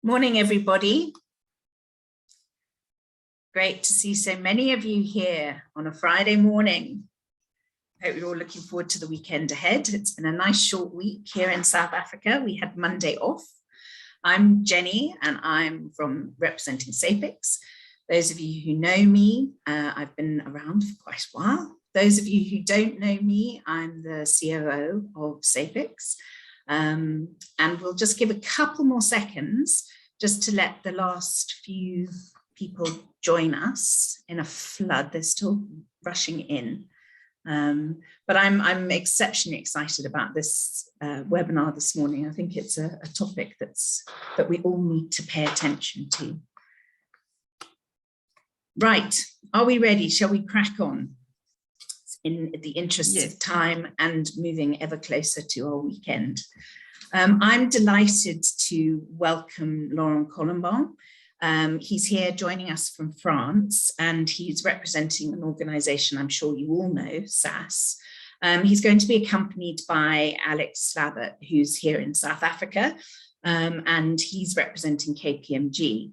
Morning, everybody. Great to see so many of you here on a Friday morning. I hope you're all looking forward to the weekend ahead. It's been a nice short week here in South Africa. We had Monday off. I'm Jenny and I'm representing SAPIX. Those of you who know me, I've been around for quite a while. Those of you who don't know me, I'm the COO of SAPIX. And we'll just give a couple more seconds just to let the last few people join us in a flood. They're still rushing in. But I'm exceptionally excited about this webinar this morning. I think it's a topic that we all need to pay attention to. Right, are we ready? Shall we crack on? In the interest of time and moving ever closer to our weekend. I'm delighted to welcome Laurent Colombin. He's here joining us from France, and he's representing an organization I'm sure you all know, SAS. He's going to be accompanied by Alex Slabbert, who's here in South Africa, and he's representing KPMG.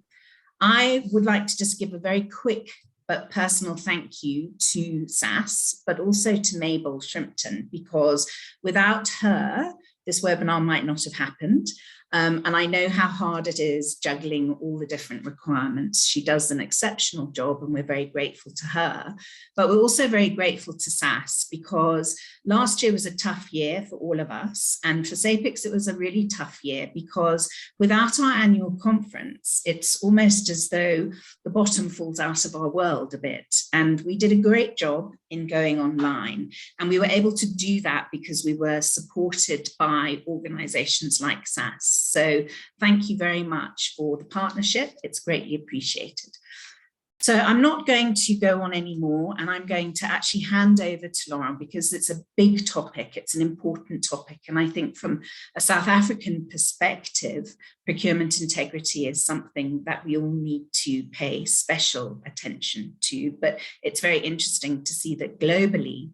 I would like to just give a very quick but personal thank you to SAS, but also to Mabel Shrimpton, because without her, this webinar might not have happened. And I know how hard it is juggling all the different requirements. She does an exceptional job and we're very grateful to her. But we're also very grateful to SAS because last year was a tough year for all of us. And for SAPIX, it was a really tough year because without our annual conference, it's almost as though the bottom falls out of our world a bit. And we did a great job in going online. And we were able to do that because we were supported by organizations like SAS. So thank you very much for the partnership. It's greatly appreciated. So I'm not going to go on anymore, and I'm going to actually hand over to Laurent because it's a big topic. It's an important topic. And I think from a South African perspective, procurement integrity is something that we all need to pay special attention to. But it's very interesting to see that globally,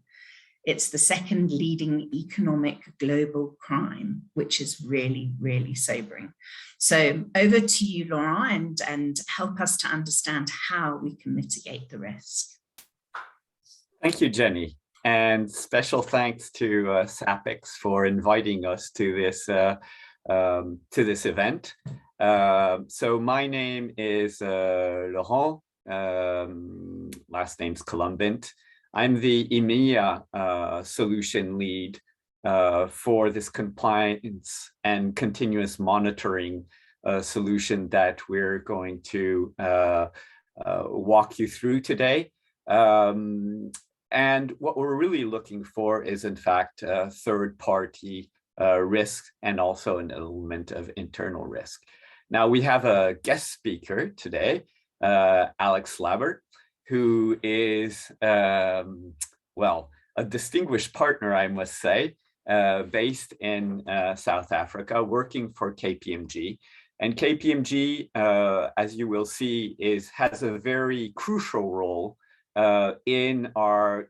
it's the second leading economic global crime, which is really, really sobering. So over to you, Laurent, and help us to understand how we can mitigate the risk. Thank you, Jenny. And special thanks to SAPIX for inviting us to this event. So my name is Laurent, last name's Colombin. I'm the EMEA solution lead for this compliance and continuous monitoring solution that we're going to walk you through today. And what we're really looking for is, in fact, third-party risk and also an element of internal risk. Now, we have a guest speaker today, Alex Slabbert, who is, well, a distinguished partner, I must say, based in South Africa, working for KPMG. And KPMG, as you will see, has a very crucial role in our,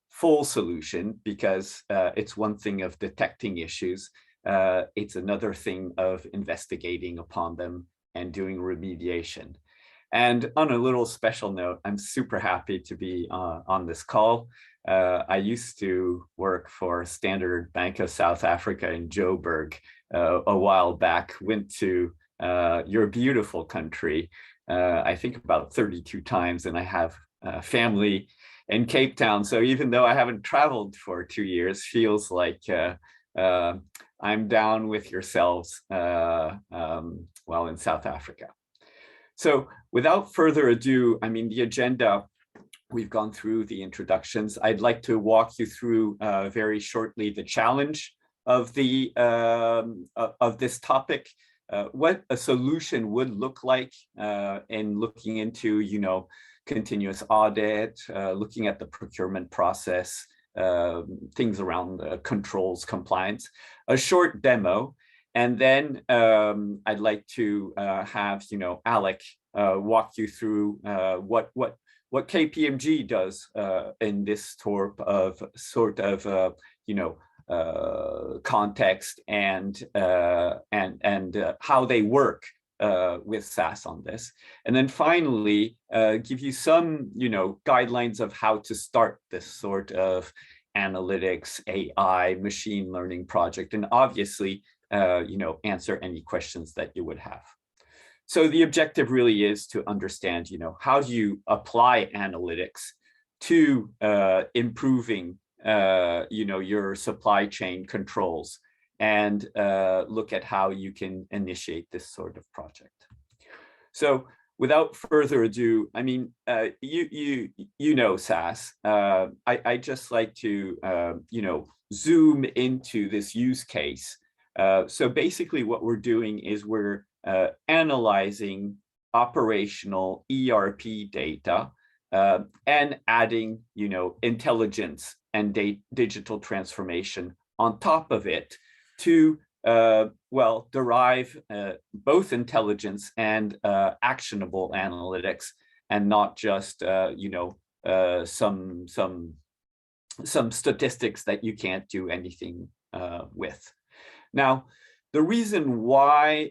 full solution, because it's one thing of detecting issues. It's another thing of investigating upon them and doing remediation. And on a little special note, I'm super happy to be on this call. I used to work for Standard Bank of South Africa in Joburg a while back, went to your beautiful country, I think about 32 times, and I have family in Cape Town. So even though I haven't traveled for 2 years, feels like I'm down with yourselves while in South Africa. So without further ado, the agenda, we've gone through the introductions. I'd like to walk you through very shortly the challenge of this topic, what a solution would look like in looking into, continuous audit, looking at the procurement process, things around controls, compliance, a short demo. And then I'd like to have, Alec walk you through what KPMG does in this sort of context and how they work with SAS on this. And then finally, give you some, guidelines of how to start this sort of analytics, AI, machine learning project, and obviously, answer any questions that you would have. So the objective really is to understand, how do you apply analytics to improving, your supply chain controls, and look at how you can initiate this sort of project. So without further ado, I mean, SAS. I just like to, zoom into this use case. So basically what we're doing is we're analyzing operational ERP data and adding, intelligence and digital transformation on top of it to, derive both intelligence and actionable analytics, and not just, some statistics that you can't do anything with. Now, the reason why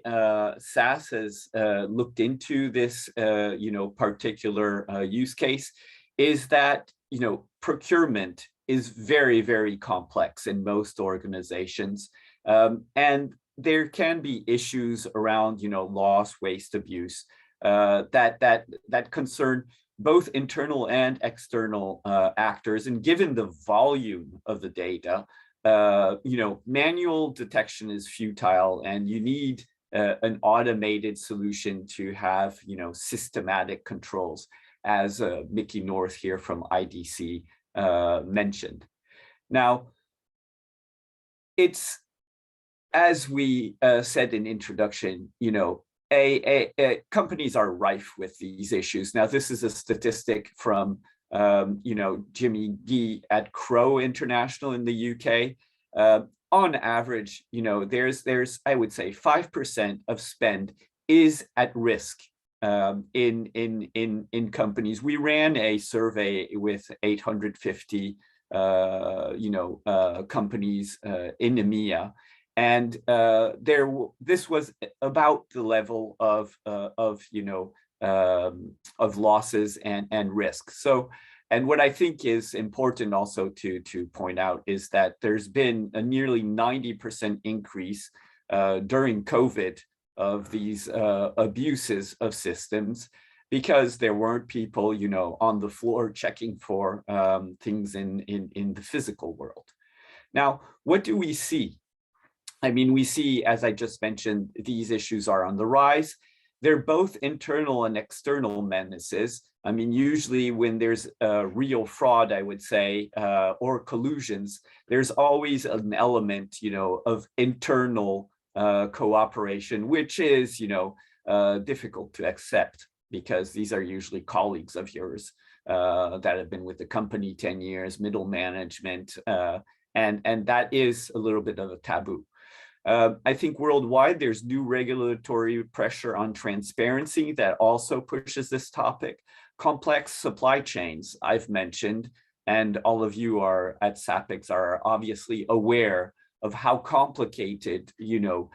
SAS has looked into this, particular use case is that, procurement is very, very complex in most organizations. And there can be issues around, loss, waste, abuse that concern both internal and external actors. And given the volume of the data, manual detection is futile, and you need an automated solution to have, systematic controls, as Mickey North here from IDC mentioned. Now, it's, as we said in introduction, companies are rife with these issues. Now, this is a statistic from Jimmy Gee at Crow International in the UK. On average, there's I would say 5% of spend is at risk in companies. We ran a survey with 850 companies in EMEA, and this was about the level of losses and risk. So, and what I think is important also to point out is that there's been a nearly 90% increase during COVID of these abuses of systems, because there weren't people, on the floor checking for things in the physical world. Now, what do we see? I mean, we see, as I just mentioned, these issues are on the rise. They're both internal and external menaces. I mean, usually when there's real fraud, I would say, or collusions, there's always an element, of internal cooperation, which is, difficult to accept, because these are usually colleagues of yours that have been with the company 10 years, middle management, and that is a little bit of a taboo. I think worldwide, there's new regulatory pressure on transparency that also pushes this topic. Complex supply chains, I've mentioned, and all of you are at SAPIX are obviously aware of how complicated, the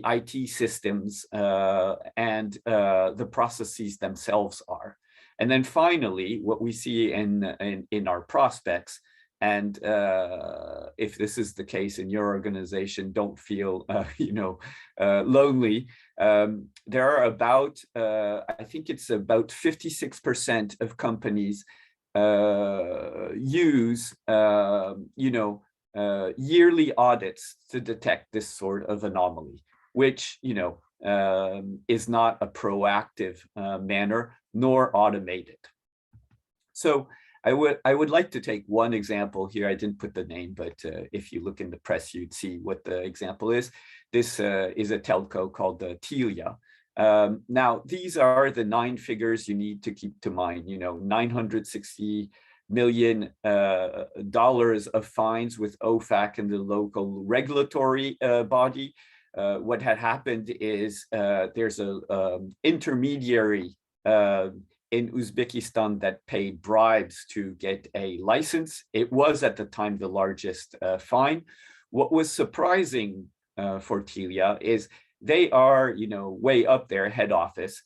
IT systems and the processes themselves are. And then finally, what we see in our prospects, and if this is the case in your organization, don't feel, lonely. There are about, I think it's about 56% of companies use, yearly audits to detect this sort of anomaly, which, is not a proactive manner nor automated. So I would like to take one example here. I didn't put the name, but if you look in the press, you'd see what the example is. This is a telco called Telia. Now, these are the 9 figures you need to keep to mind. $960 million of fines with OFAC and the local regulatory body. What had happened is there's a intermediary in Uzbekistan that paid bribes to get a license. It was at the time the largest fine. What was surprising for Telia is they are, way up there, head office,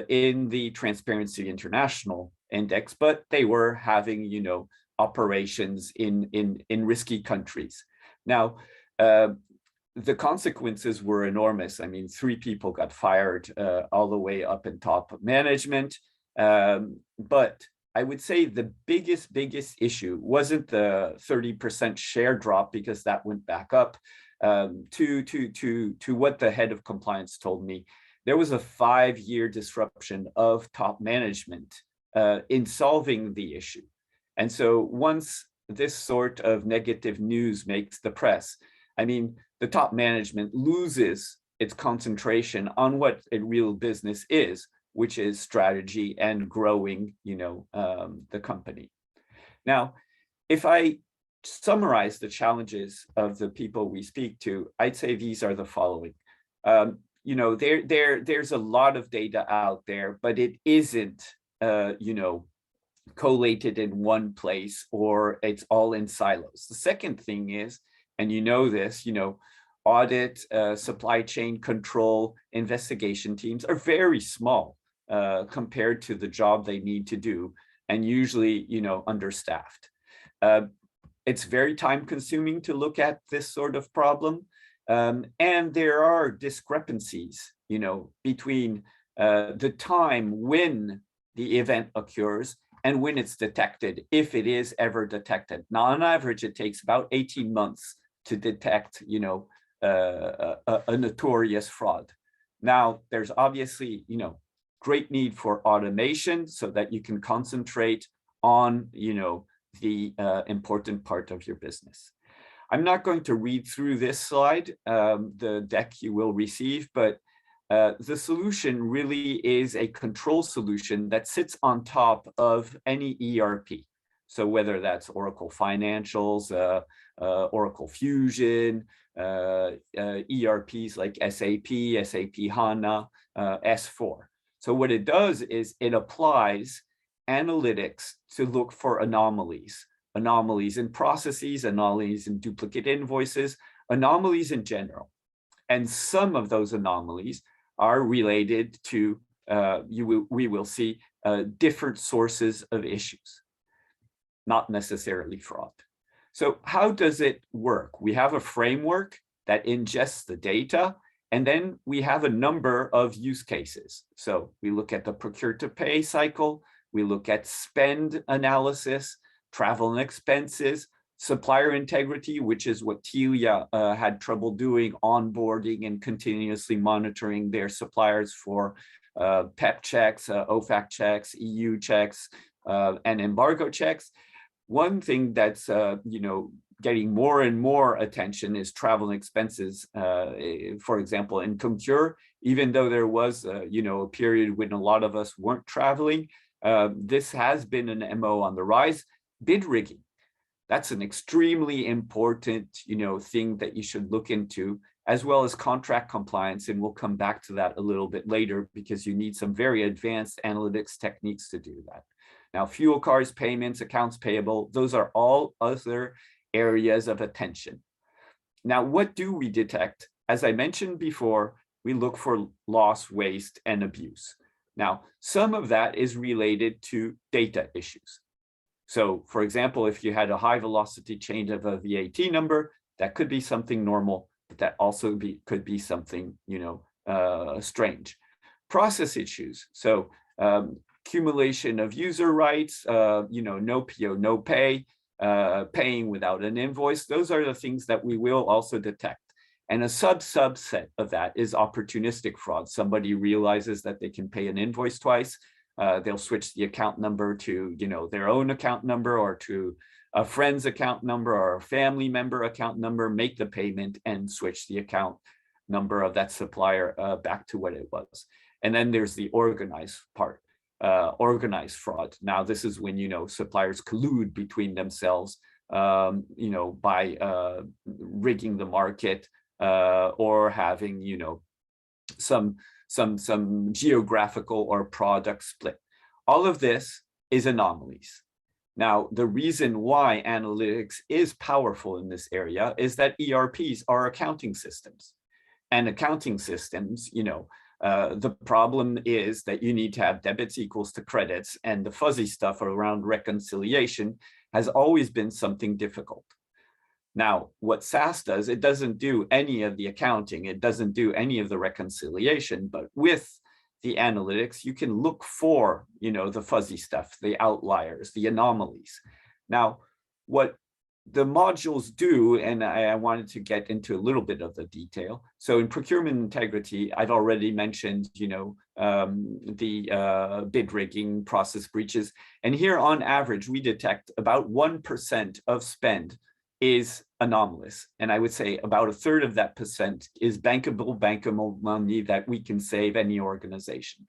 in the Transparency International Index, but they were having, operations in risky countries. Now, the consequences were enormous. I mean, 3 people got fired all the way up in top management. But I would say the biggest issue wasn't the 30% share drop, because that went back up. To what the head of compliance told me, there was a 5-year disruption of top management in solving the issue. And so once this sort of negative news makes the press, I mean, the top management loses its concentration on what a real business is, which is strategy and growing, the company. Now, if I summarize the challenges of the people we speak to, I'd say these are the following. There's a lot of data out there, but it isn't, collated in one place, or it's all in silos. The second thing is, and this, audit, supply chain control, investigation teams are very small compared to the job they need to do, and usually, understaffed. It's very time consuming to look at this sort of problem. And there are discrepancies, between the time when the event occurs and when it's detected, if it is ever detected. Now, on average, it takes about 18 months to detect, a notorious fraud. Now, there's obviously, great need for automation so that you can concentrate on, the important part of your business. I'm not going to read through this slide, the deck you will receive, but the solution really is a control solution that sits on top of any ERP. So whether that's Oracle Financials, Oracle Fusion, ERPs like SAP, SAP HANA, S4. So what it does is it applies analytics to look for anomalies in processes, anomalies in duplicate invoices, anomalies in general. And some of those anomalies are related to, we will see, different sources of issues, not necessarily fraud. So how does it work? We have a framework that ingests the data, and then we have a number of use cases. So we look at the procure-to-pay cycle, we look at spend analysis, travel and expenses, supplier integrity, which is what Telia had trouble doing, onboarding and continuously monitoring their suppliers for PEP checks, OFAC checks, EU checks, and embargo checks. One thing that's getting more and more attention is travel and expenses. For example, in Concur, even though there was a period when a lot of us weren't traveling, this has been an MO on the rise. Bid rigging. That's an extremely important, thing that you should look into, as well as contract compliance. And we'll come back to that a little bit later, because you need some very advanced analytics techniques to do that. Now, fuel cards, payments, accounts payable, those are all other areas of attention. Now, what do we detect? As I mentioned before, we look for loss, waste, and abuse. Now, some of that is related to data issues. So, for example, if you had a high velocity change of a VAT number, that could be something normal, but that also could be something, strange. Process issues. So, accumulation of user rights, no PO, no pay, paying without an invoice. Those are the things that we will also detect. And a subset of that is opportunistic fraud. Somebody realizes that they can pay an invoice twice. They'll switch the account number to, their own account number, or to a friend's account number, or a family member account number, make the payment and switch the account number of that supplier back to what it was. And then there's the organized part, organized fraud. Now, this is when, suppliers collude between themselves, by rigging the market, or having, some geographical or product split. All of this is anomalies. Now, the reason why analytics is powerful in this area is that ERPs are accounting systems. and accounting systems, the problem is that you need to have debits equals to credits, and the fuzzy stuff around reconciliation has always been something difficult. Now, what SAS does, it doesn't do any of the accounting, it doesn't do any of the reconciliation, but with the analytics, you can look for, the fuzzy stuff, the outliers, the anomalies. Now, what the modules do, and I wanted to get into a little bit of the detail. So in procurement integrity, I've already mentioned, the bid rigging, process breaches. And here on average, we detect about 1% of spend is anomalous. And I would say about a third of that percent is bankable money that we can save any organization.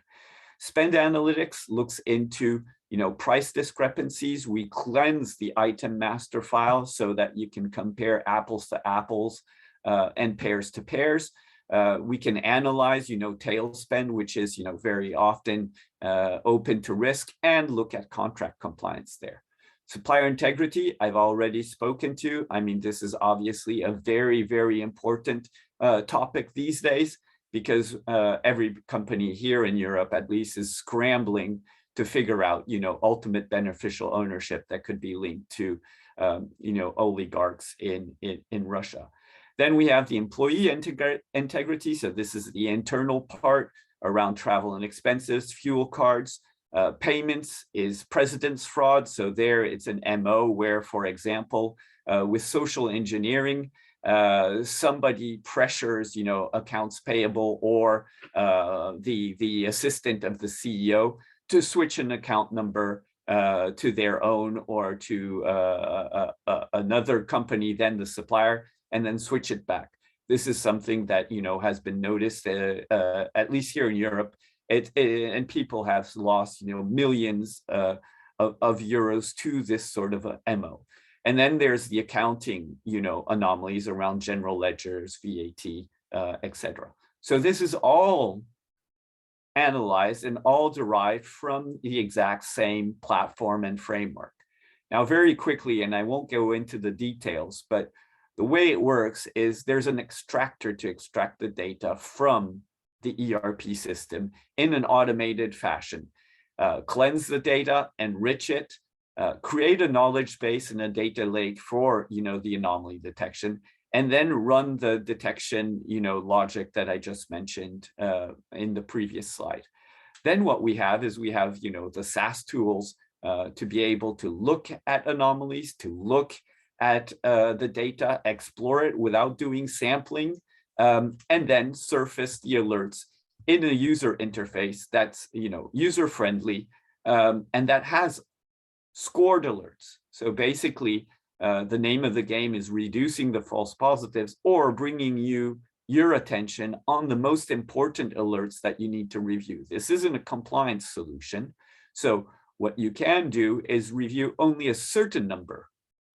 Spend analytics looks into price discrepancies. We cleanse the item master file so that you can compare apples to apples and pairs to pairs. We can analyze, tail spend, which is, very often open to risk, and look at contract compliance there. Supplier integrity, I've already spoken to. I mean, this is obviously a very, very important topic these days, because every company here in Europe, at least, is scrambling to figure out, ultimate beneficial ownership that could be linked to, oligarchs in Russia. Then we have the employee integrity. So this is the internal part around travel and expenses, fuel cards. Payments is precedence fraud. So there it's an MO where, for example, with social engineering, somebody pressures, accounts payable or the assistant of the CEO to switch an account number to their own or to another company than the supplier, and then switch it back. This is something that, has been noticed, at least here in Europe, and people have lost, millions of euros to this sort of a MO. And then there's the accounting, anomalies around general ledgers, VAT, etc. So this is all analyzed and all derived from the exact same platform and framework. Now, very quickly, and I won't go into the details, but the way it works is there's an extractor to extract the data from the ERP system in an automated fashion, cleanse the data, enrich it, create a knowledge base and a data lake for, the anomaly detection, and then run the detection, logic that I just mentioned in the previous slide. Then what we have is the SAS tools to be able to look at anomalies, to look at the data, explore it without doing sampling, and then surface the alerts in a user interface that's user-friendly, and that has scored alerts. So basically, the name of the game is reducing the false positives or bringing your attention on the most important alerts that you need to review. This isn't a compliance solution. So what you can do is review only a certain number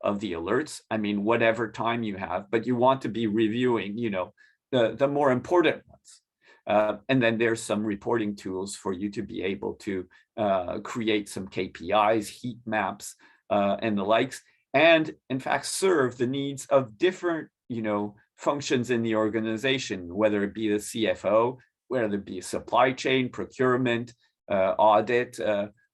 of the alerts. I mean, whatever time you have, but you want to be reviewing, the more important ones. And then there's some reporting tools for you to be able to create some KPIs, heat maps, and the likes, and in fact, serve the needs of different, functions in the organization, whether it be the CFO, whether it be supply chain, procurement, audit,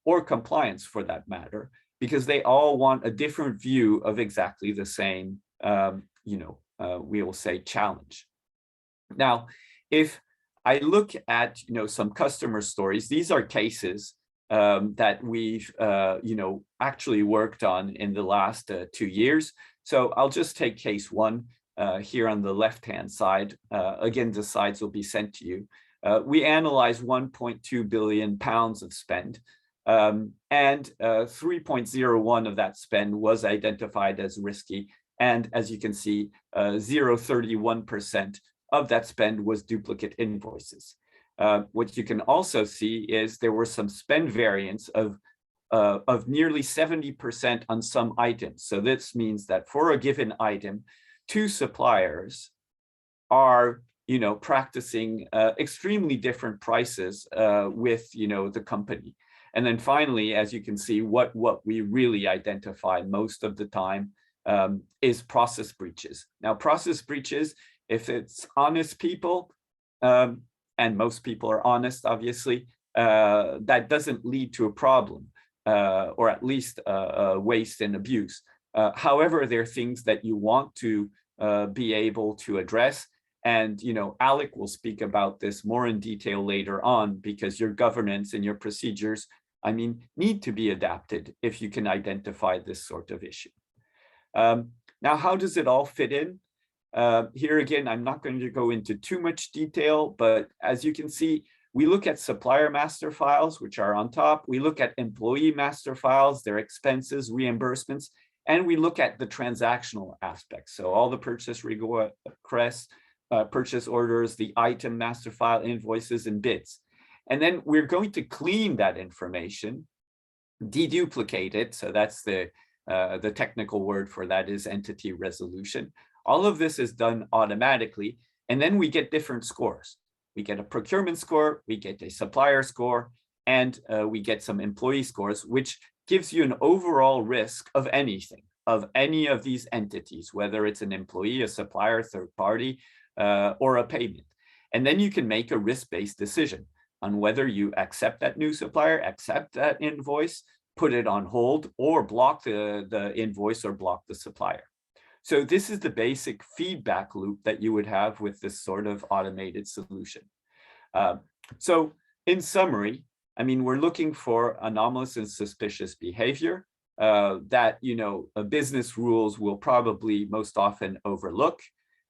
or compliance for that matter, because they all want a different view of exactly the same, we will say challenge. Now, if I look at, some customer stories, these are cases that we've, actually worked on in the last 2 years. So I'll just take case one here on the left-hand side. Again, the slides will be sent to you. We analyzed 1.2 billion pounds of spend, and 3.01 of that spend was identified as risky. And as you can see, 0.31% of that spend was duplicate invoices. What you can also see is there were some spend variance of nearly 70% on some items. So this means that for a given item, 2 suppliers are, practicing extremely different prices with, the company. And then finally, as you can see, what we really identify most of the time is process breaches. Now, process breaches If it's honest people, and most people are honest, obviously, that doesn't lead to a problem, or at least waste and abuse. However, there are things that you want to be able to address. And, Alec will speak about this more in detail later on, because your governance and your procedures, need to be adapted if you can identify this sort of issue. Now, how does it all fit in? Here again, I'm not going to go into too much detail, but as you can see, we look at supplier master files, which are on top. We look at employee master files, their expenses, reimbursements, and we look at the transactional aspects. So all the purchase requests, purchase orders, the item master file, invoices, and bids. And then we're going to clean that information, deduplicate it. So that's the technical word for that is entity resolution. All of this is done automatically. And then we get different scores. We get a procurement score, we get a supplier score, and we get some employee scores, which gives you an overall risk of anything, of any of these entities, whether it's an employee, a supplier, third party, or a payment. And then you can make a risk-based decision on whether you accept that new supplier, accept that invoice, put it on hold, or block the invoice or block the supplier. So this is the basic feedback loop that you would have with this sort of automated solution. So in summary, we're looking for anomalous and suspicious behavior that, business rules will probably most often overlook.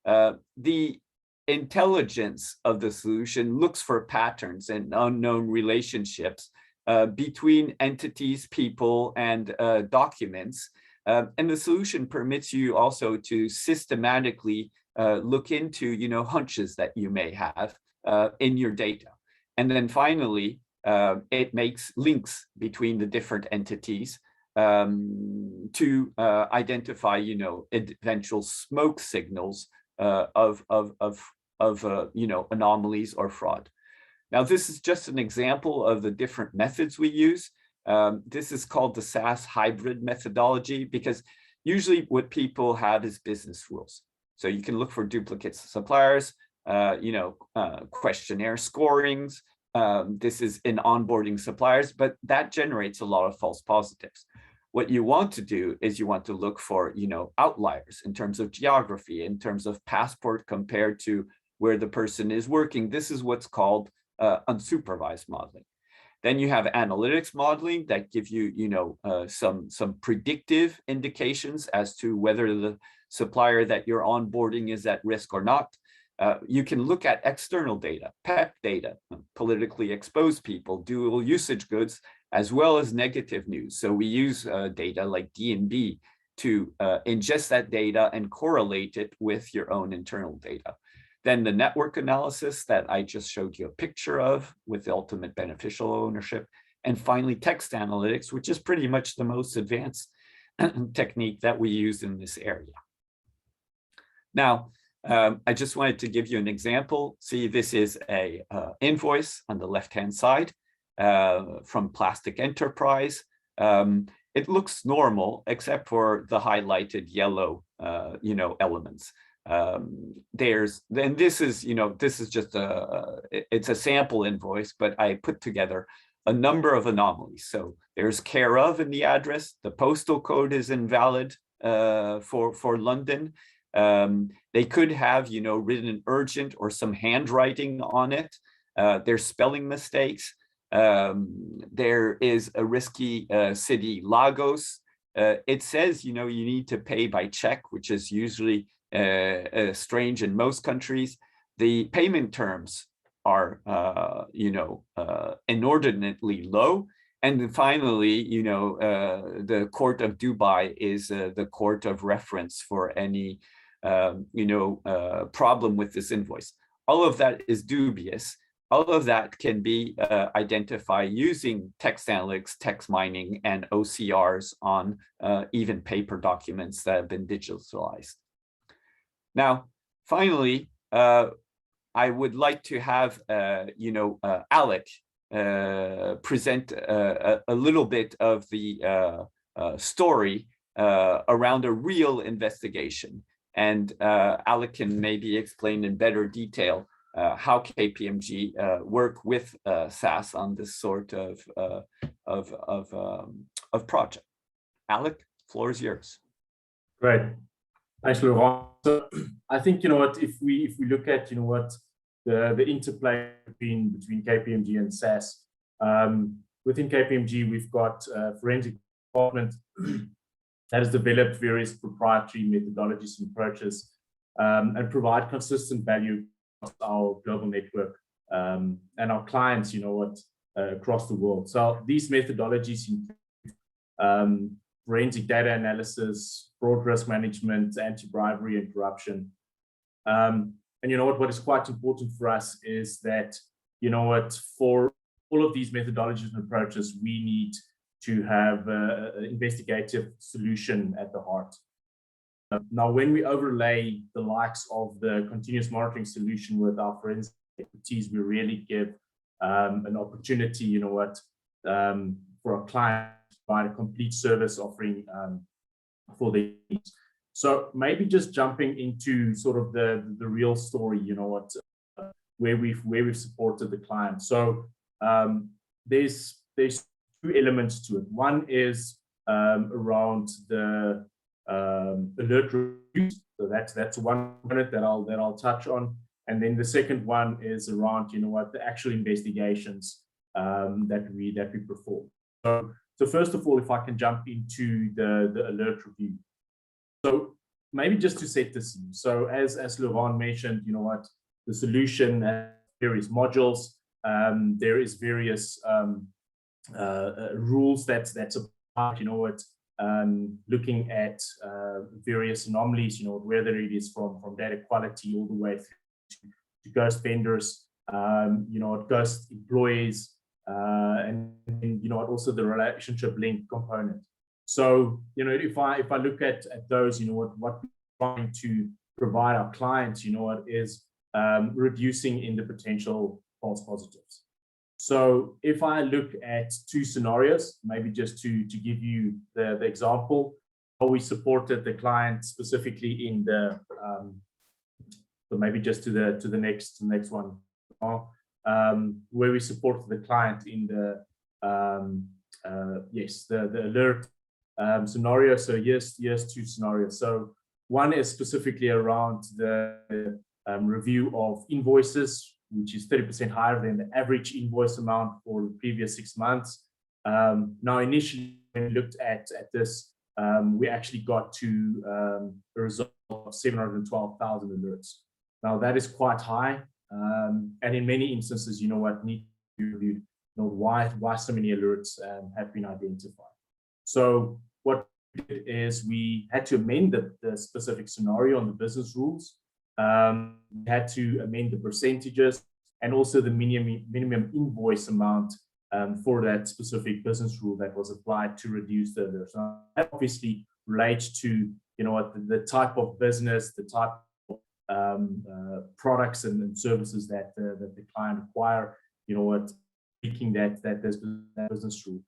The intelligence of the solution looks for patterns and unknown relationships between entities, people, and documents. And the solution permits you also to systematically look into, hunches that you may have in your data. And then finally, it makes links between the different entities to identify, eventual smoke signals of anomalies or fraud. Now, this is just an example of the different methods we use. This is called the SAS hybrid methodology, because usually what people have is business rules. So you can look for duplicates of suppliers, questionnaire scorings. This is in onboarding suppliers, but that generates a lot of false positives. What you want to do is you want to look for, outliers in terms of geography, in terms of passport compared to where the person is working. This is what's called unsupervised modeling. Then you have analytics modeling that give you, some predictive indications as to whether the supplier that you're onboarding is at risk or not. You can look at external data, PEP data, politically exposed people, dual usage goods, as well as negative news. So we use data like D&B to ingest that data and correlate it with your own internal data. Then the network analysis that I just showed you a picture of with the ultimate beneficial ownership. And finally, text analytics, which is pretty much the most advanced technique that we use in this area. Now, I just wanted to give you an example. See, this is a invoice on the left-hand side from Plastic Enterprise. It looks normal, except for the highlighted yellow, elements. This is just it's a sample invoice, but I put together a number of anomalies. So there's care of in the address. The postal code is invalid for London. They could have, written urgent or some handwriting on it. There's spelling mistakes. There is a risky city, Lagos. It says, you need to pay by check, which is usually strange in most countries. The payment terms are, inordinately low. And then finally, the court of Dubai is the court of reference for any, problem with this invoice. All of that is dubious. All of that can be identified using text analytics, text mining, and OCRs on even paper documents that have been digitalized. Now, finally, I would like to have, Alec present a little bit of the story around a real investigation. And Alec can maybe explain in better detail how KPMG work with SAS on this sort of project. Alec, floor is yours. Great. Thanks, Laurent. So I think, if we look at, the interplay between KPMG and SAS, within KPMG, we've got a forensic department that has developed various proprietary methodologies and approaches and provide consistent value across our global network and our clients, across the world. So these methodologies include forensic data analysis, fraud risk management, anti-bribery and corruption. And what is quite important for us is that, for all of these methodologies and approaches, we need to have an investigative solution at the heart. Now, when we overlay the likes of the continuous monitoring solution with our forensic expertise, we really give an opportunity, for our clients to provide a complete service offering for their needs. So maybe just jumping into sort of the real story, where we've supported the client. So there's two elements to it. One is around the alert reviews. So that's one minute that I'll touch on. And then the second one is around, the actual investigations that we perform. So first of all, if I can jump into the alert review. So maybe just to set the scene. So as Laurent mentioned, the solution has various modules. There is various rules that's applied, looking at various anomalies, whether it is from data quality all the way through to ghost vendors, ghost employees, and also the relationship link component. So, if I look at those, what we're trying to provide our clients, is reducing in the potential false positives. So if I look at two scenarios, maybe just to give you the example, how we supported the client specifically in the, so maybe just to the next one, where we supported the client in the alert scenario. So here's two scenarios. So one is specifically around the review of invoices, which is 30% higher than the average invoice amount for the previous 6 months. Now, initially, when we looked at this, we actually got to a result of 712,000 alerts. Now, that is quite high. And in many instances, need to be reviewed, why so many alerts have been identified. So what we did is we had to amend the specific scenario on the business rules. We had to amend the percentages and also the minimum invoice amount for that specific business rule that was applied to reduce the alerts. Now, that obviously relates to the type of business, the type of products and services that the client acquire. Speaking that business rule.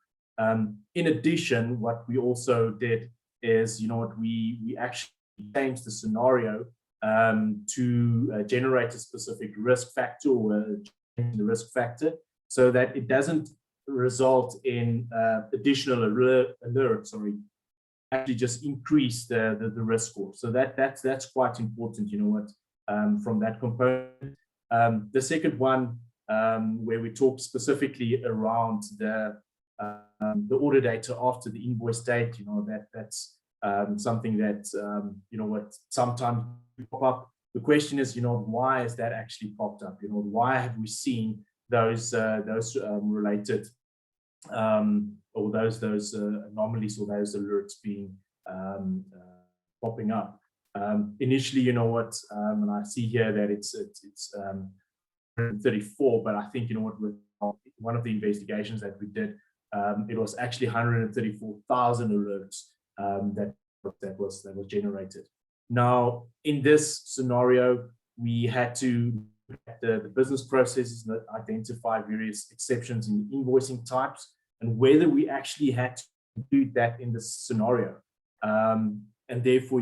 In addition, what we also did is we actually changed the scenario to generate a specific risk factor or change the risk factor so that it doesn't result in additional alerts, actually just increase the risk score. So that's quite important, from that component. The second one, where we talk specifically around the order data after the invoice date, that's something that sometimes pop up. The question is, why is that actually popped up? Why have we seen those related or those anomalies or those alerts being popping up? Initially, and I see here that it's 134, but I think with one of the investigations that we did, it was actually 134,000 alerts that was generated. Now, in this scenario, we had to look at the business processes that identify various exceptions in invoicing types and whether we actually had to include that in this scenario. and therefore,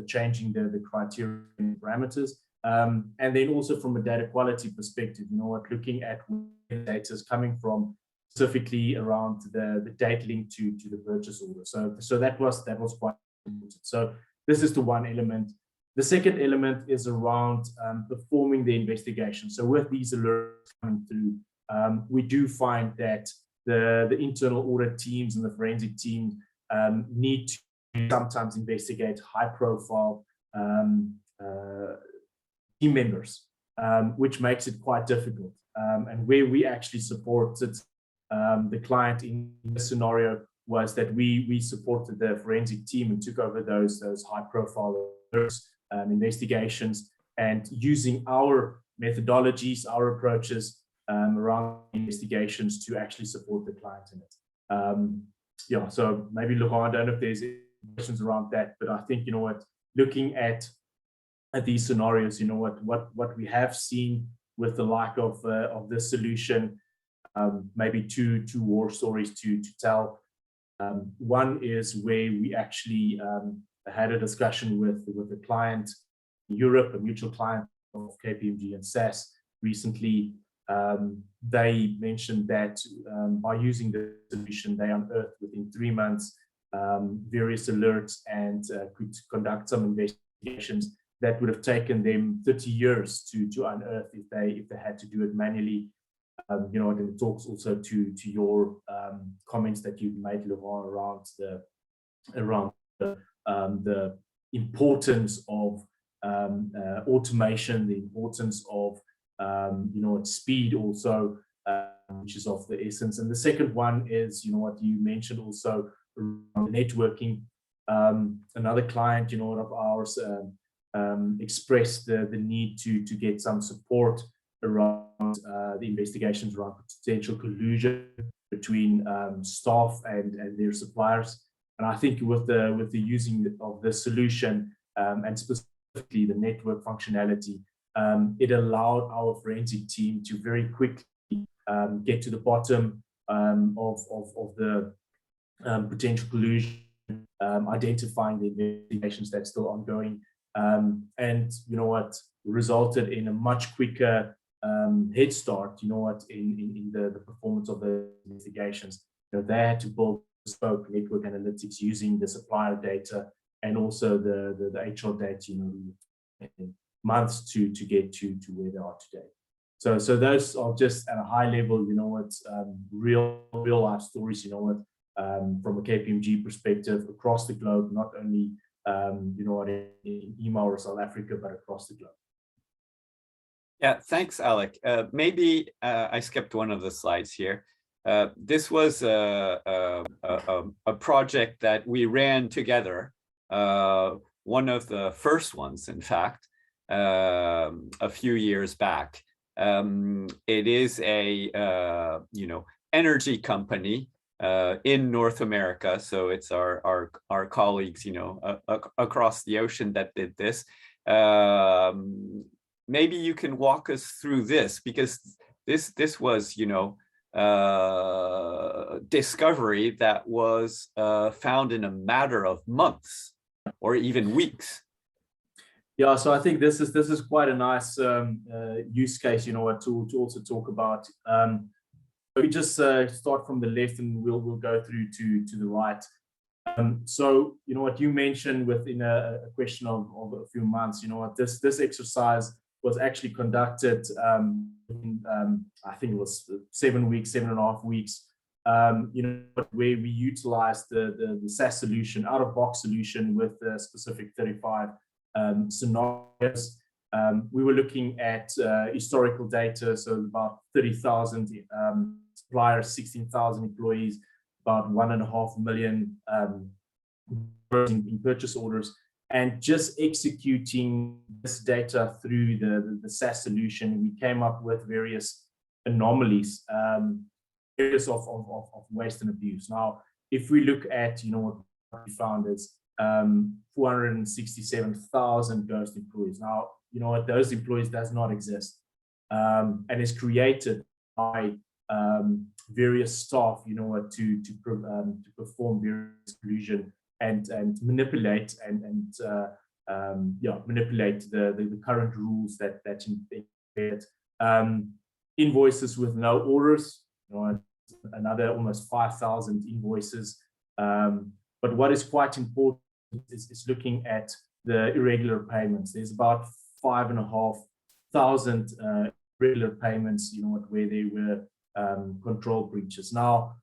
changing the criteria and parameters. And then also from a data quality perspective, looking at where the data is coming from, specifically around the date linked to the purchase order. So that was quite important. So this is the one element. The second element is around performing the investigation. So with these alerts coming through, we do find that the internal audit teams and the forensic teams need to sometimes investigate high-profile team members, which makes it quite difficult. And where we actually supported the client in this scenario was that we supported the forensic team and took over those high-profile investigations, and using our methodologies, our approaches around investigations to actually support the client in it. So maybe look, I don't know if there's questions around that, but I think looking at these scenarios, what we have seen with the like of this solution, maybe two war stories to tell. One is where we actually had a discussion with the client in Europe, a mutual client of KPMG and SAS recently. They mentioned that by using the solution, they unearthed within 3 months various alerts and could conduct some investigations that would have taken them 30 years to unearth if they had to do it manually. And it talks also to your comments that you've made, Laurent, around the importance of automation, the importance of speed also, which is of the essence. And the second one is what you mentioned also around networking. Another client of ours expressed the need to get some support around the investigations around potential collusion between staff and their suppliers. And I think with the using of the solution and specifically the network functionality, it allowed our forensic team to very quickly get to the bottom of the potential collusion, identifying the investigations that's still ongoing, and resulted in a much quicker head start, in the performance of the investigations. They had to build bespoke network analytics using the supplier data and also the HR data, months to get to where they are today. So those are just at a high level, real life stories, from a KPMG perspective across the globe, not only in EMA or South Africa, but across the globe. Yeah, thanks, Alec. Maybe I skipped one of the slides here. This was a project that we ran together, one of the first ones, in fact, a few years back. It is a energy company in North America, so it's our colleagues across the ocean that did this. Maybe you can walk us through this, because this was discovery that was found in a matter of months or even weeks. Yeah, so I think this is quite a nice use case, to also talk about. We just start from the left and we'll go through to the right. So what you mentioned within a question of a few months, this exercise was actually conducted in, I think it was 7.5 weeks, where we utilized the SAS solution, out-of-box solution with specific 35 scenarios. We were looking at historical data, so about 30,000 suppliers, 16,000 employees, about 1.5 million in purchase orders, and just executing this data through the SAS solution. We came up with various anomalies, areas of waste and abuse. Now, if we look at what we found is 467,000 ghost employees. Now, those employees does not exist, and is created by various staff, to perform various collusion and manipulate manipulate the current rules that invoices with no orders, another almost 5,000 invoices. But what is quite important is looking at the irregular payments. There's about 5,500 irregular payments, where there were control breaches. Now,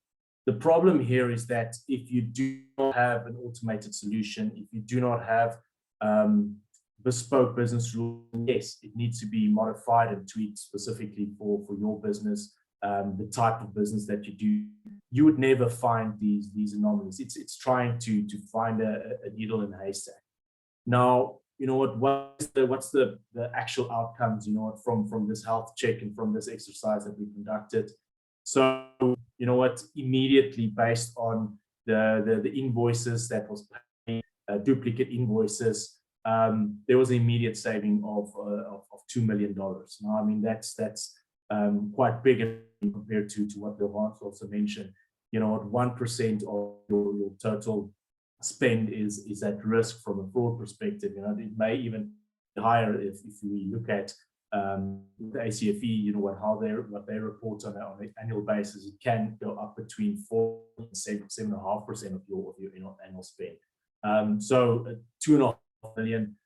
the problem here is that if you do not have an automated solution, if you do not have bespoke business rules, yes, it needs to be modified and tweaked specifically for your business, the type of business that you do. You would never find these anomalies. It's trying to find a needle in a haystack. Now, what's the actual outcomes, from this health check and from this exercise that we conducted? So, immediately based on the invoices that was paid, duplicate invoices, there was an immediate saving of $2 million. Now, I mean, that's quite big compared to what Laurent also mentioned. 1% of your total spend is at risk from a fraud perspective. It may even be higher if we look at the ACFE, what they report on an annual basis. It can go up between 4% and 7.5% of your annual spend. So 2.5 million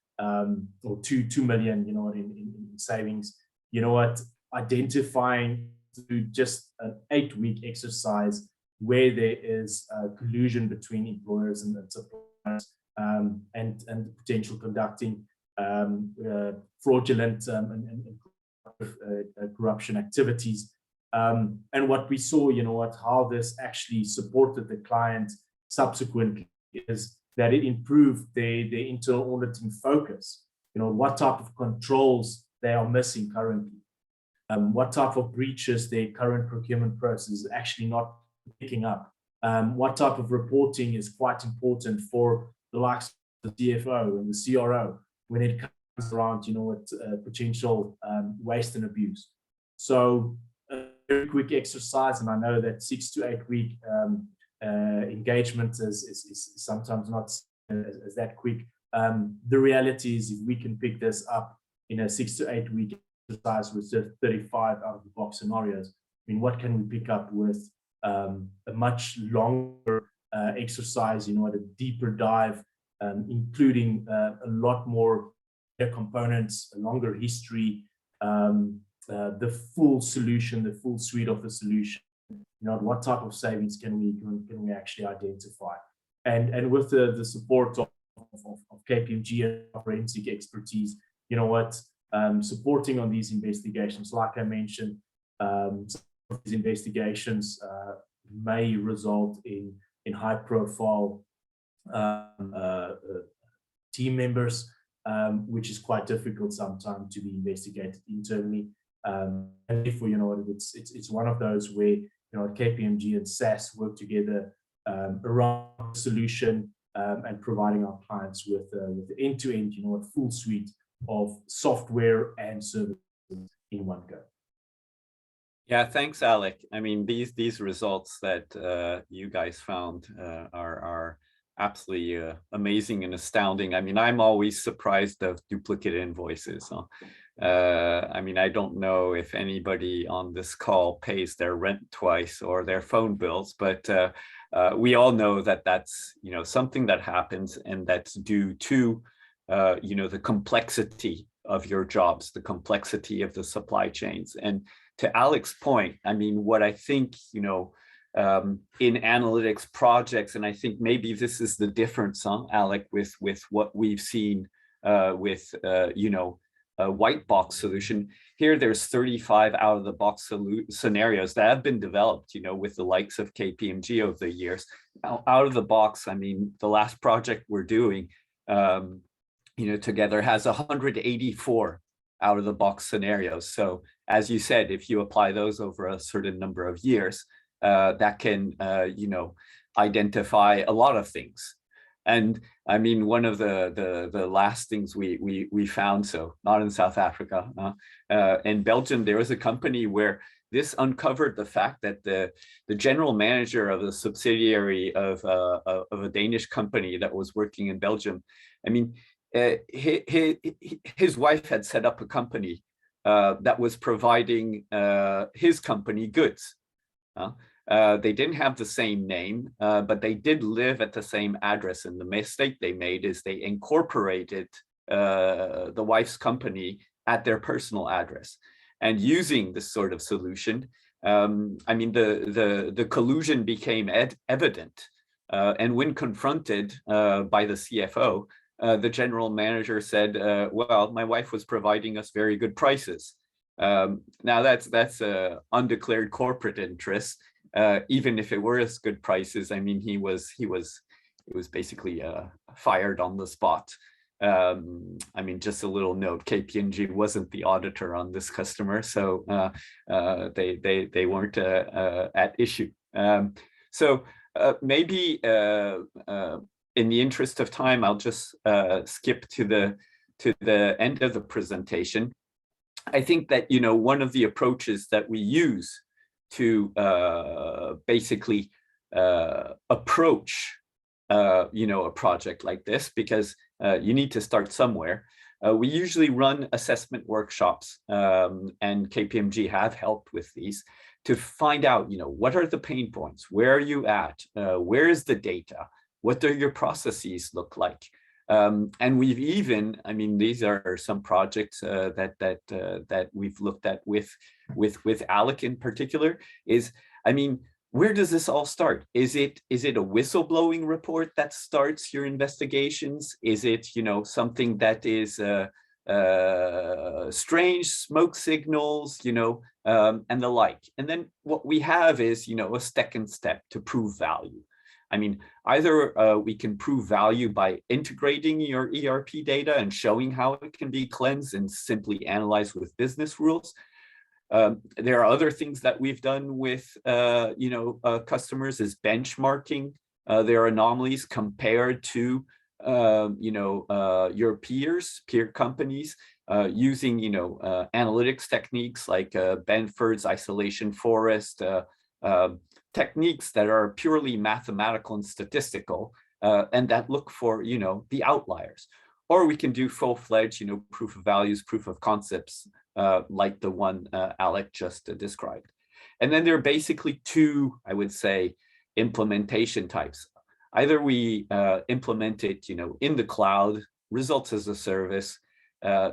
or 2 million, in savings. Identifying through just an 8-week exercise where there is collusion between employers and suppliers, and potential conducting fraudulent and corruption activities. And what we saw, how this actually supported the client subsequently is that it improved their internal auditing focus. What type of controls they are missing currently, what type of breaches their current procurement process is actually not picking up, what type of reporting is quite important for the likes of the CFO and the CRO when it comes around, potential waste and abuse. So a very quick exercise, and I know that 6 to 8 week engagement is sometimes not as that quick. The reality is, if we can pick this up in a 6 to 8 week exercise with just 35 out of the box scenarios, I mean, what can we pick up with a much longer exercise, at a deeper dive, including a lot more components, a longer history, the full solution, the full suite of the solution. What type of savings can we actually identify? And with the support of KPMG and forensic expertise, supporting on these investigations, like I mentioned, some of these investigations may result in high-profile team members, which is quite difficult sometimes to be investigated internally. And therefore, it's one of those where KPMG and SAS work together around the solution, and providing our clients with the end-to-end, a full suite of software and services in one go. Yeah, thanks, Alec. I mean, these results that you guys found are absolutely amazing and astounding. I mean, I'm always surprised of duplicate invoices. I mean, I don't know if anybody on this call pays their rent twice or their phone bills, but we all know that that's something that happens, and that's due to the complexity of your jobs, the complexity of the supply chains. And to Alec's point, I mean, what I think, in analytics projects, and I think maybe this is the difference, Alec, with what we've seen with, a white box solution. Here, there's 35 out of the box scenarios that have been developed, with the likes of KPMG over the years. Out of the box, I mean, the last project we're doing, together has 184 out of the box scenarios. So as you said, if you apply those over a certain number of years, that can, identify a lot of things. And I mean, one of the last things we found, so not in South Africa, in Belgium, there was a company where this uncovered the fact that the general manager of the subsidiary of a Danish company that was working in Belgium, I mean, his wife had set up a company that was providing his company goods. They didn't have the same name, but they did live at the same address. And the mistake they made is they incorporated the wife's company at their personal address. And using this sort of solution, I mean, the collusion became evident. And when confronted by the CFO, the general manager said, well, my wife was providing us very good prices. Now that's undeclared corporate interest. Even if it were as good prices, I mean, he was basically fired on the spot. I mean, just a little note: KPMG wasn't the auditor on this customer, so they weren't at issue. So maybe in the interest of time, I'll just skip to the end of the presentation. I think that, you know, one of the approaches that we use to basically approach you know, a project like this, because you need to start somewhere. We usually run assessment workshops, and KPMG have helped with these to find out, you know, what are the pain points? Where are you at? Where is the data? What do your processes look like? And we've even, I mean, these are some projects that we've looked at with Alec in particular. Is, I mean, where does this all start? Is it a whistleblowing report that starts your investigations? Is it, you know, something that is strange smoke signals, you know, and the like? And then what we have is, you know, a second step to prove value. I mean, either we can prove value by integrating your ERP data and showing how it can be cleansed and simply analyzed with business rules. There are other things that we've done with, you know, customers is benchmarking their anomalies compared to, you know, your peer companies, using, you know, analytics techniques like Benford's isolation forest, techniques that are purely mathematical and statistical, and that look for, you know, the outliers. Or we can do full-fledged, you know, proof of values, proof of concepts, like the one Alec just described. And then there are basically two, I would say, implementation types. Either we implement it, you know, in the cloud, results as a service,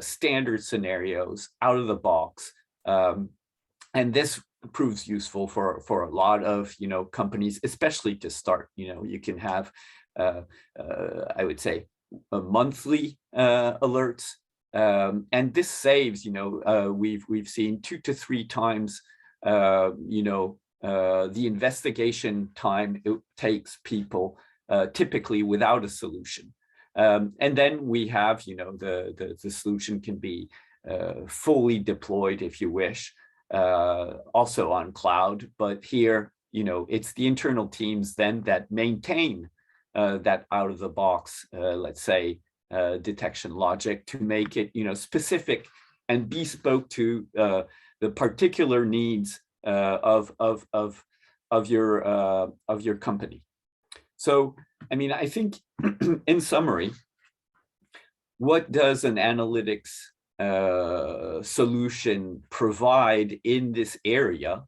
standard scenarios, out of the box, and this proves useful for a lot of, you know, companies, especially to start. You know, you can have, I would say, monthly alerts, and this saves, you know, we've seen 2 to 3 times, you know, the investigation time it takes people typically without a solution. And then we have, you know, the solution can be fully deployed if you wish, also on cloud, but here, you know, it's the internal teams then that maintain that out of the box, let's say, detection logic to make it, you know, specific and bespoke to the particular needs of your company. So, I mean, I think in summary, what does an analytics solution provide in this area,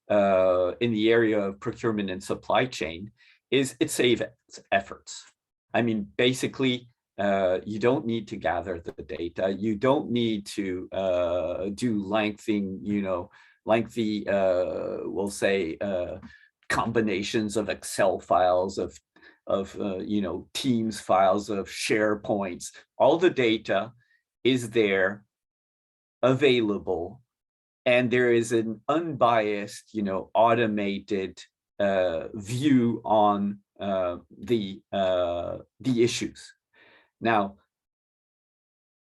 in the area of procurement and supply chain, is it saves efforts. I mean, basically, you don't need to gather the data. You don't need to do lengthy, we'll say, combinations of Excel files, of Teams files, of SharePoints. All the data is there, available, and there is an unbiased, automated view on the issues. Now,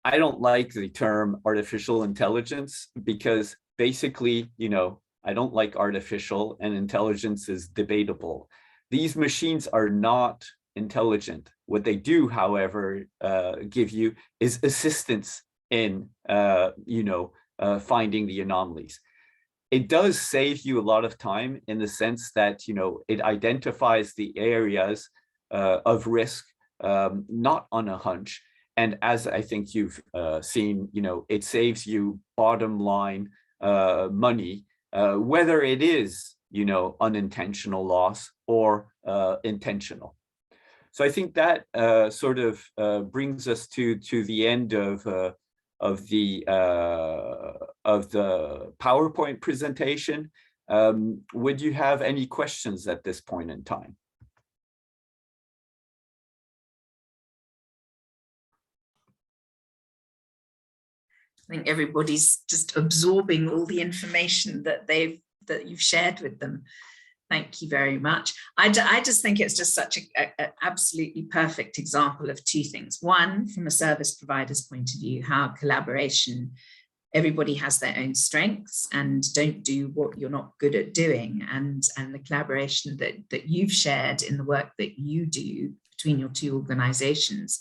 I don't like the term artificial intelligence because basically, I don't like artificial, and intelligence is debatable. These machines are not intelligent. What they do, however, give you is assistance in, finding the anomalies. it does save you a lot of time in the sense that, you know, it identifies the areas of risk, not on a hunch. And as I think you've seen, you know, it saves you bottom line money, whether it is, you know, unintentional loss or intentional. So I think that sort of brings us to the end of the PowerPoint presentation. Would you have any questions at this point in time? I think everybody's just absorbing all the information that you've shared with them. Thank you very much. I just think it's just such an absolutely perfect example of two things. One, from a service provider's point of view, how collaboration, everybody has their own strengths, and don't do what you're not good at doing. And the collaboration that you've shared in the work that you do between your two organizations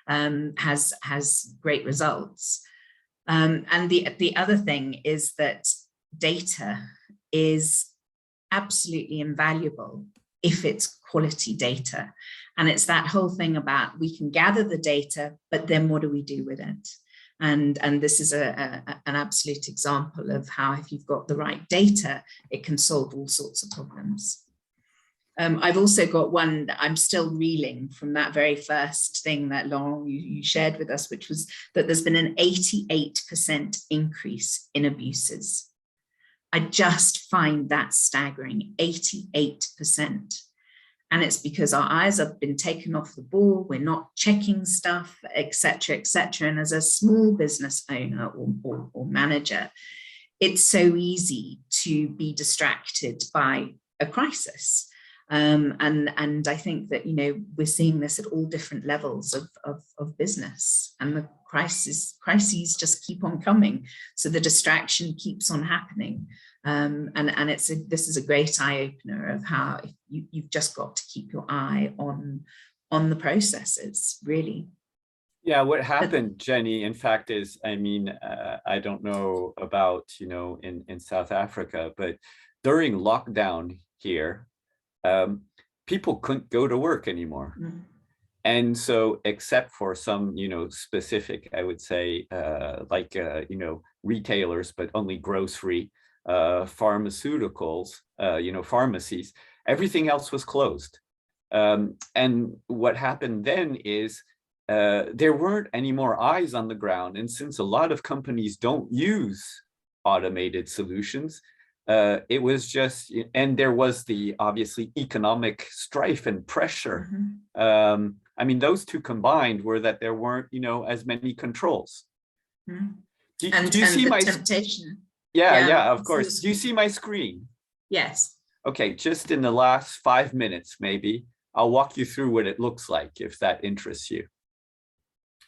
has great results. And the other thing is that data is absolutely invaluable if it's quality data. And it's that whole thing about, we can gather the data, but then what do we do with it? And this is an absolute example of how, if you've got the right data, it can solve all sorts of problems. I've also got one that I'm still reeling from, that very first thing that Laurent, you shared with us, which was that there's been an 88% increase in abuses. I just find that staggering, 88%. And it's because our eyes have been taken off the ball, we're not checking stuff, etc., etc. And as a small business owner or manager, it's so easy to be distracted by a crisis. And I think that, you know, we're seeing this at all different levels of business, and the crises just keep on coming. So the distraction keeps on happening. And this is a great eye opener of how you've just got to keep your eye on the processes, really. Yeah, what happened, Jenny, in fact, is, I mean, I don't know about, you know, in South Africa, but during lockdown here, people couldn't go to work anymore. Mm. And so, except for some, you know, specific, I would say, like, you know, retailers, but only grocery, pharmaceuticals, you know, pharmacies, everything else was closed. And what happened then is there weren't any more eyes on the ground. And since a lot of companies don't use automated solutions, it was just, and there was the obviously economic strife and pressure. Mm-hmm. I mean, those two combined were that there weren't, you know, as many controls. Mm-hmm. Do you see my temptation? Yeah, of course. Do you see my screen? Yes. Okay, just in the last 5 minutes, maybe, I'll walk you through what it looks like, if that interests you.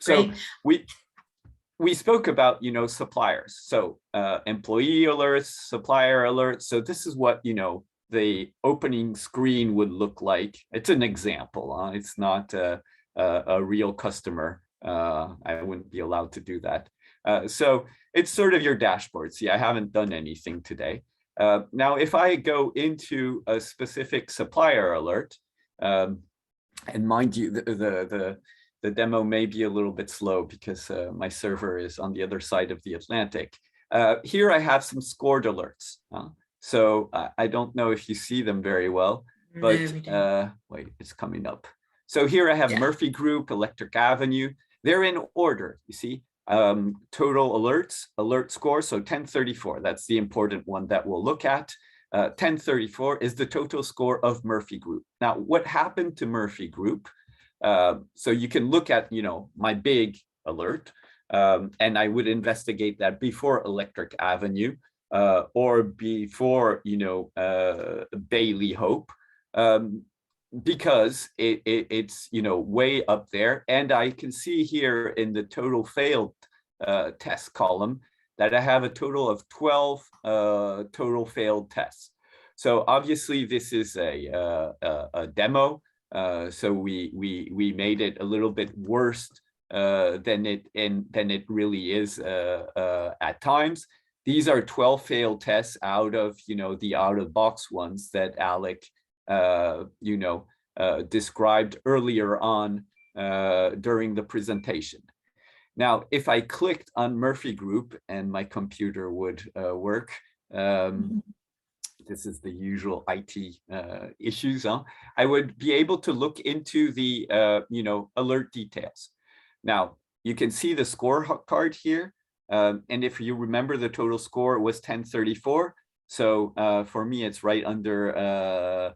So we spoke about, you know, suppliers. So employee alerts, supplier alerts. So this is what, you know, the opening screen would look like. It's an example. It's not a real customer. I wouldn't be allowed to do that. So it's sort of your dashboard. See, I haven't done anything today. Now, if I go into a specific supplier alert, and mind you, the demo may be a little bit slow because my server is on the other side of the Atlantic. Here I have some scored alerts. So I don't know if you see them very well, but wait, it's coming up. So here I have Murphy Group, Electric Avenue. They're in order, you see. Total alerts, alert score, so 1034, that's the important one that we'll look at. 1034 is the total score of Murphy Group. Now, what happened to Murphy Group? So you can look at, you know, my big alert, and I would investigate that before Electric Avenue or before, you know, Bailey Hope, because it's, you know, way up there. And I can see here in the total failed test column that I have a total of 12 total failed tests. So obviously this is a demo. So we made it a little bit worse than it really is at times. these are 12 failed tests out of, the out-of-box ones that Alec, described earlier on during the presentation. Now, if I clicked on Murphy Group and my computer would work, this is the usual IT issues, I would be able to look into the, alert details. Now, you can see the scorecard here. And if you remember, the total score was 1034. So for me, it's right under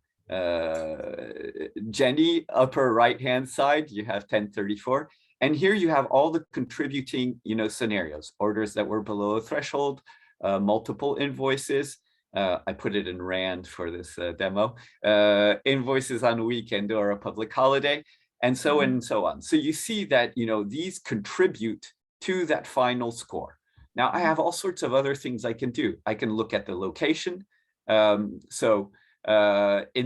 Jenny, upper right-hand side, you have 1034. And here you have all the contributing, scenarios, orders that were below a threshold, multiple invoices. I put it in Rand for this demo, invoices on a weekend or a public holiday, and so on and so on. So you see that, these contribute to that final score. Now I have all sorts of other things I can do. I can look at the location. In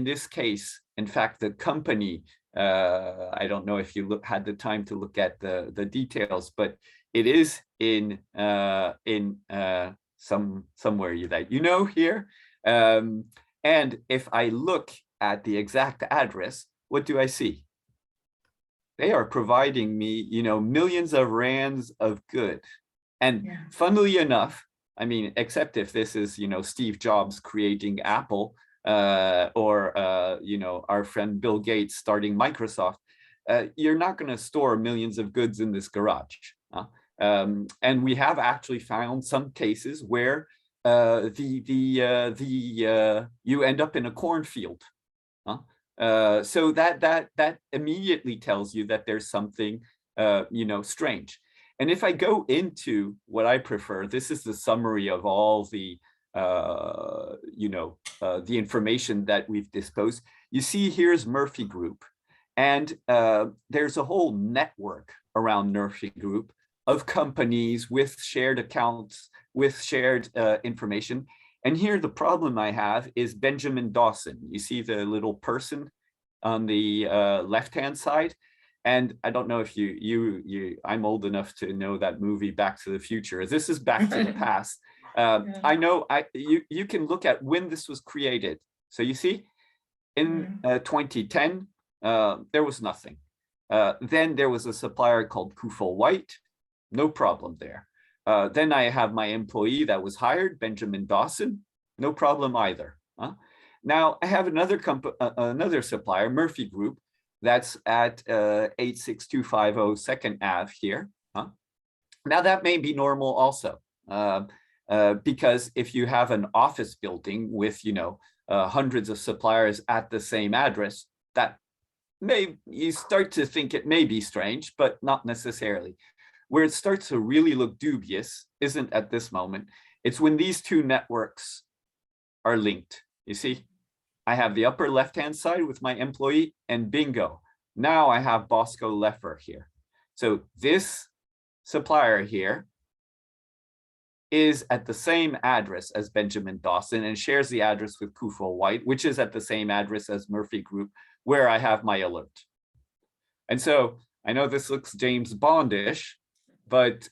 this case, in fact, the company, I don't know if you had the time to look at the details, but it is in somewhere here. And if I look at the exact address, what do I see? They are providing me, millions of rands of good. And funnily enough, I mean, except if this is, Steve Jobs creating Apple, or our friend Bill Gates starting Microsoft, you're not going to store millions of goods in this garage. And we have actually found some cases where you end up in a cornfield. So that immediately tells you that there's something strange. And if I go into what I prefer, this is the summary of all the the information that we've disposed. You see, here's Murphy Group, and there's a whole network around Murphy Group of companies with shared accounts, with shared information. And here the problem I have is Benjamin Dawson. You see the little person on the left-hand side. And I don't know if I'm old enough to know that movie Back to the Future. This is Back to the Past. I know you can look at when this was created. So you see, in 2010, there was nothing. Then there was a supplier called Kufel White, no problem there. Then I have my employee that was hired, Benjamin Dawson, no problem either. Now I have another supplier, Murphy Group, that's at 86250 Second Ave here. Now that may be normal also. Because if you have an office building with, hundreds of suppliers at the same address, you start to think it may be strange, but not necessarily. Where it starts to really look dubious isn't at this moment. It's when these two networks are linked. You see, I have the upper left-hand side with my employee, and bingo, now I have Bosco Leffer here. So this supplier here is at the same address as Benjamin Dawson and shares the address with Kufel White, which is at the same address as Murphy Group, where I have my alert. And so I know this looks James Bondish, but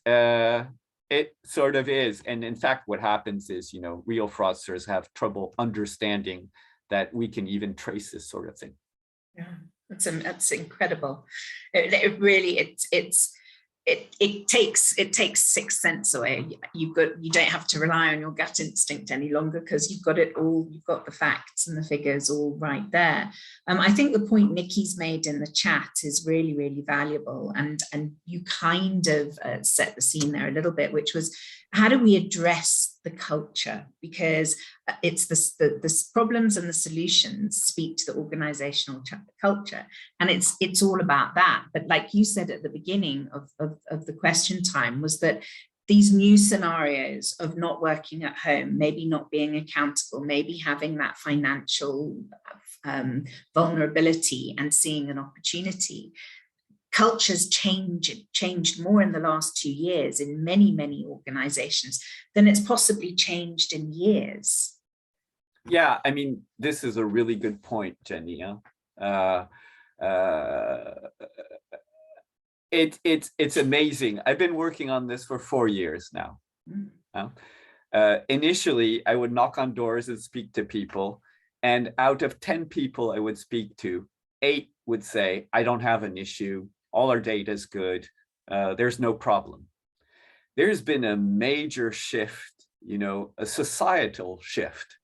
it sort of is. And in fact, what happens is, real fraudsters have trouble understanding that we can even trace this sort of thing. Yeah, that's incredible. It really, it takes sixth sense away. You don't have to rely on your gut instinct any longer, because you've got it all. You've got the facts and the figures all right there. I think the point Nikki's made in the chat is really, really valuable, and you kind of set the scene there a little bit, which was, how do we address the culture? Because it's the problems and the solutions speak to the organizational culture, and it's all about that. But like you said at the beginning of the question time, was that these new scenarios of not working at home, maybe not being accountable, maybe having that financial vulnerability and seeing an opportunity. Cultures changed more in the last 2 years in many organizations than it's possibly changed in years. Yeah, I mean, this is a really good point, Jenny. It's amazing. I've been working on this for 4 years now. Initially, I would knock on doors and speak to people. And out of 10 people I would speak to, 8 would say, I don't have an issue. All our data is good. There's no problem. There's been a major shift, you know, a societal shift,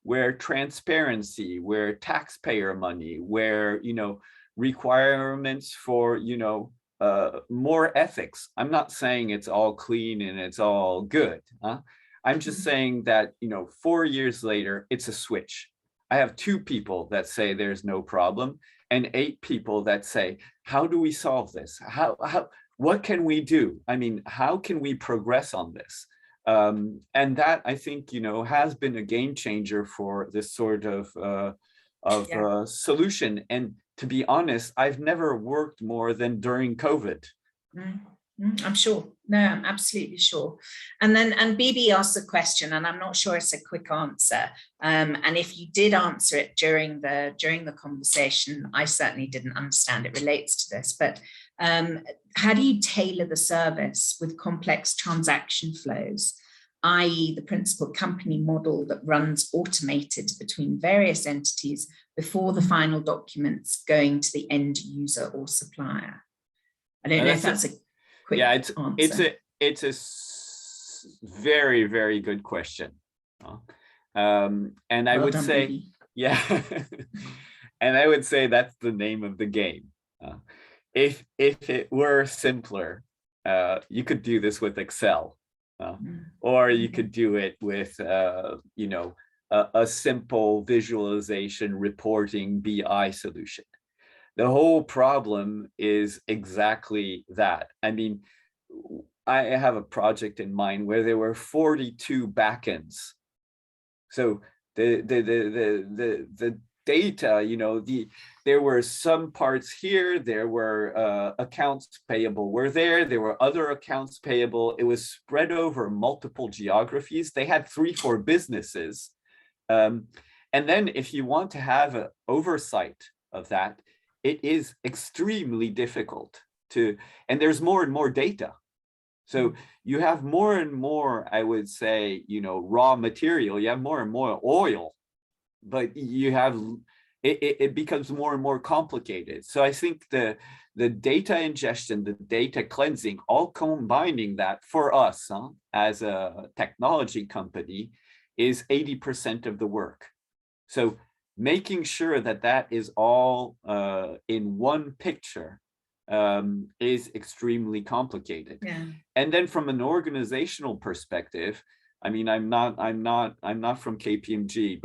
where transparency, where taxpayer money, where, you know, requirements for, you know, more ethics. I'm not saying it's all clean and it's all good. I'm just saying that, you know, 4 years later, it's a switch. I have 2 people that say there's no problem and 8 people that say, how do we solve this? What can we do? I mean, how can we progress on this? And that, I think, you know, has been a game changer for this sort of solution. And to be honest, I've never worked more than during COVID. I'm sure. No, I'm absolutely sure. And BB asked a question, and I'm not sure it's a quick answer. And if you did answer it during the conversation, I certainly didn't understand it relates to this. But how do you tailor the service with complex transaction flows, i.e. the principal company model that runs automated between various entities before the final documents going to the end user or supplier? I don't know if that's a quick answer. It's a very, very good question. And I would say, baby. Yeah, and I would say that's the name of the game. If it were simpler, you could do this with Excel, or you could do it with, you know, a simple visualization reporting BI solution. The whole problem is exactly that. I mean, I have a project in mind where there were 42 backends. So the data, you know, there were some parts here, there were accounts payable were there were other accounts payable. It was spread over multiple geographies. They had 3-4 businesses. And then if you want to have an oversight of that, it is extremely difficult to, and there's more and more data. So you have more and more, I would say, you know, raw material, you have more and more oil, but you have, it becomes more and more complicated. So I think the data ingestion, the data cleansing, all combining that for us as a technology company is 80% of the work. So making sure that that is all in one picture is extremely complicated. Yeah. And then from an organizational perspective, I mean, I'm not from KPMG,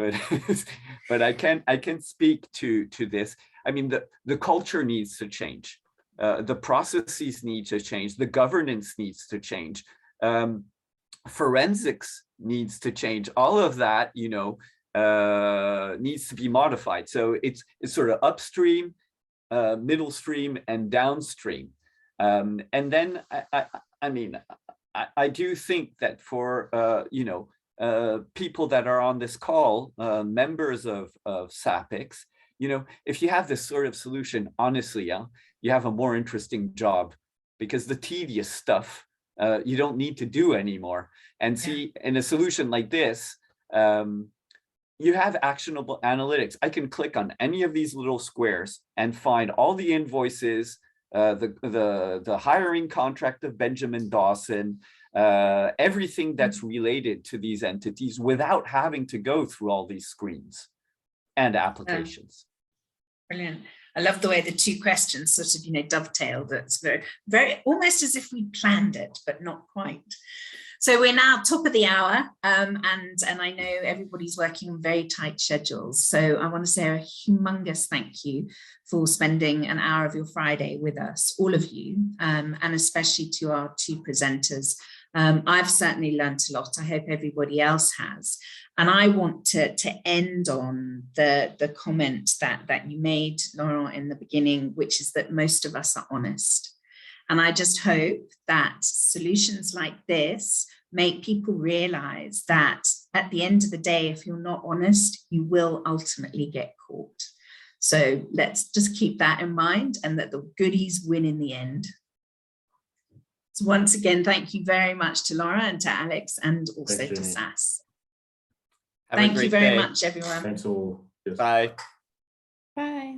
but I can speak to this. I mean, the culture needs to change. The processes need to change. The governance needs to change. Forensics needs to change. All of that, you know, needs to be modified. So it's sort of upstream, middle stream, and downstream. And then I mean, I do think that for you know, people that are on this call, members of SAPIX, you know, if you have this sort of solution, honestly, you have a more interesting job, because the tedious stuff you don't need to do anymore. And see, in a solution like this, you have actionable analytics. I can click on any of these little squares and find all the invoices, the hiring contract of Benjamin Dawson, everything that's related to these entities without having to go through all these screens and applications. Brilliant. I love the way the 2 questions sort of, you know, dovetailed. It's very, very almost as if we planned it, but not quite. So we're now top of the hour, and I know everybody's working on very tight schedules. So I want to say a humongous thank you for spending an hour of your Friday with us, all of you, and especially to our 2 presenters. I've certainly learned a lot. I hope everybody else has. And I want to end on the comment that you made, Laurent, in the beginning, which is that most of us are honest. And I just hope that solutions like this make people realize that at the end of the day, if you're not honest, you will ultimately get caught. So let's just keep that in mind, and that the goodies win in the end. So once again, thank you very much to Laura and to Alex, and also Thanks, to Jenny. SAS. Have a Thank you great very day. much, everyone. Thanks all. Yes. Bye. Bye.